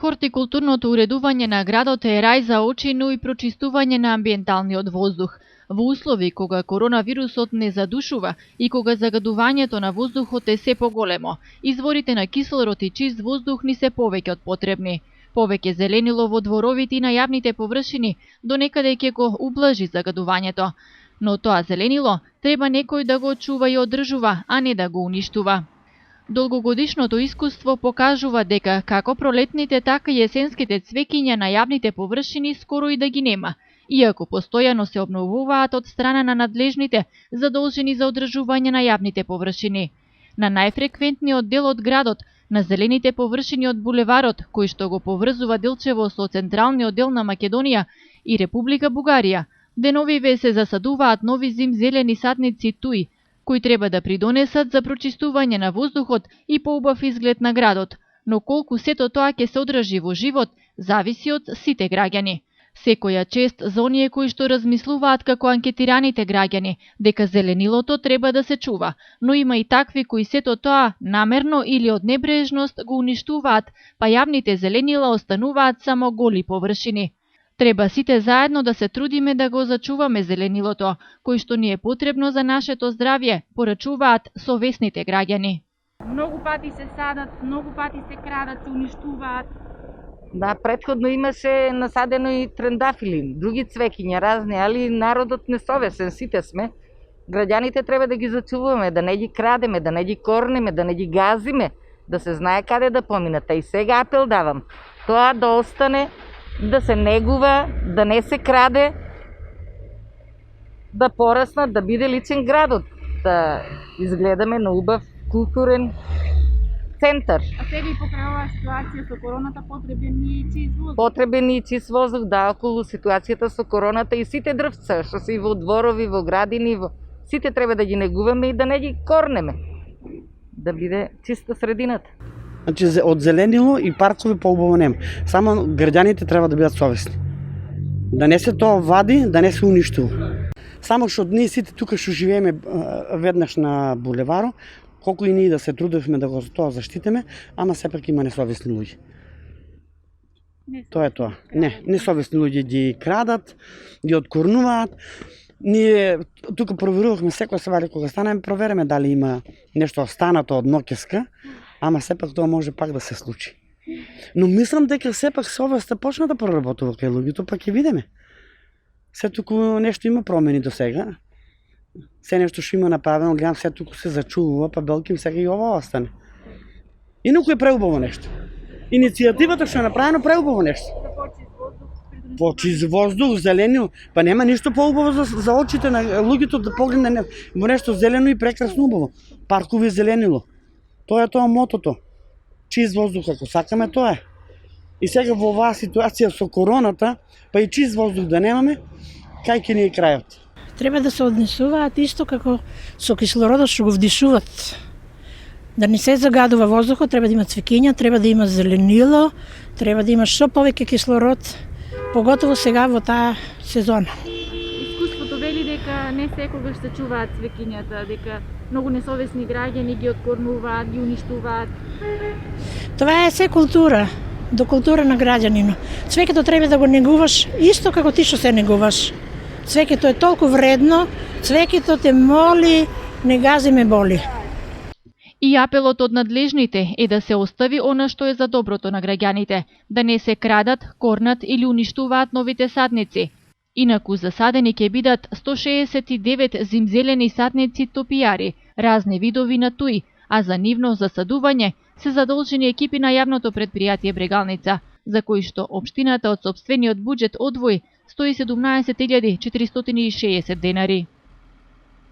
Хортикултурното уредување на градот е рај за очи, но и прочистување на амбиенталниот воздух. Во услови кога коронавирусот не задушува и кога загадувањето на воздухот е се поголемо, изворите на кислород и чист воздух ни се повеќе од потребни. Повеќе зеленило во дворовите и на јавните површини до некаде ќе го ублажи загадувањето. Но тоа зеленило треба некој да го чува и одржува, а не да го уништува. Долгогодишното искуство покажува дека како пролетните, така и есенските цвеќиња на јавните површини скоро и да ги нема, иако постојано се обновуваат од страна на надлежните задолжени за одржување на јавните површини. На најфреквентниот дел од градот, на зелените површини од булеварот, кој што го поврзува Делчево со централниот дел на Македонија и Република Бугарија, деновиве се засадуваат нови зимзелени садници туи, кои треба да придонесат за прочистување на воздухот и поубав изглед на градот, но колку сето тоа ќе се одржи во живот, зависи од сите граѓани. Секоја чест за оние кои што размислуваат како анкетираните граѓани дека зеленилото треба да се чува, но има и такви кои сето тоа намерно или од небрежност го уништуваат, па јавните зеленила остануваат само голи површини. Треба сите заедно да се трудиме да го зачуваме зеленилото, кој што ни е потребно за нашето здравје, порачуваат совесните граѓани. Многу пати се садат, многу пати се крадат, се уништуваат. Да, предходно имаше насадено и трендафили, други цвеќиња разни, али народот несовесен, сите сме. Граѓаните треба да ги зачуваме, да не ги крадеме, да не ги корнеме, да не ги газиме, да се знае каде да поминат. И сега апел давам, тоа да остане, да се негува, да не се краде, да пораснат, да биде личен градот, да изгледаме на убав културен центар. А сега и покрај оваа ситуација со короната потребен ни и чист воздух. Потребен ни и чист воздух, да, околу ситуацијата со короната и сите дрвца што се и во дворови, во градини, сите треба да ги негуваме и да не ги корнеме. Да биде чиста средината. Значи од зеленило и паркови поубаво нема. Само граѓаните треба да бидат совесни. Да не се тоа вади, да не се уништува. Само што ние сите тука што живееме веднаш на булеваро, колку и ние да се трудевме да го тоа заштитиме, ама сепак има несовесни луѓе. Тоа е тоа. Не, несовесни луѓе ги крадат, ги откорнуваат. Ние тука проверувавме секоја ствари кога станеме, провериме дали има нешто останато од ноќеска, ама сепак тоа може пак да се случи. Но мислам дека сепак совеста почна да проработува кај луѓето, па ќе видиме. Се туку нешто има промени до сега. Се нешто што има направено, гледам се туку се зачувува, па белким сега и ова остане. Инаку е преубаво нешто. Иницијативата што е направено преубаво нешто. Почист воздух, зеленил, па нема ништо поубаво за очите на луѓето да погледне во нешто зелено и прекрасно убаво. Паркови зеленило. Тоа е тоа мотото. Чист воздух, ако сакаме, тоа е. И сега во оваа ситуација со короната, па и чист воздух да немаме, кај ќе ни е крајот? Треба да се однесуваат исто како со кислородот што го вдишуват. Да не се загадува воздухот, треба да има цвеќиња, треба да има зеленило, треба да има што повеќе кислород, поготово сега во таа сезона. Искуството вели дека не секогаш се чуваат цвеќињата, дека многу несовесни граѓани ги откорнуваат, ги уништуваат. Тоа е се култура, до култура на граѓанинот. Цвеќето треба да го негуваш исто како ти што се негуваш. Цвеќето е толку вредно, цвеќето те моли, не гази ме боли. И апелот од надлежните е да се остави она што е за доброто на граѓаните, да не се крадат, корнат или уништуваат новите садници. Инаку засадени ќе бидат 169 зимзелени садници топијари, разни видови на туи, а за нивно засадување се задолжени екипи на јавното претпријатие Брегалница, за кои што општината од сопствениот буџет одвои 117.460 денари.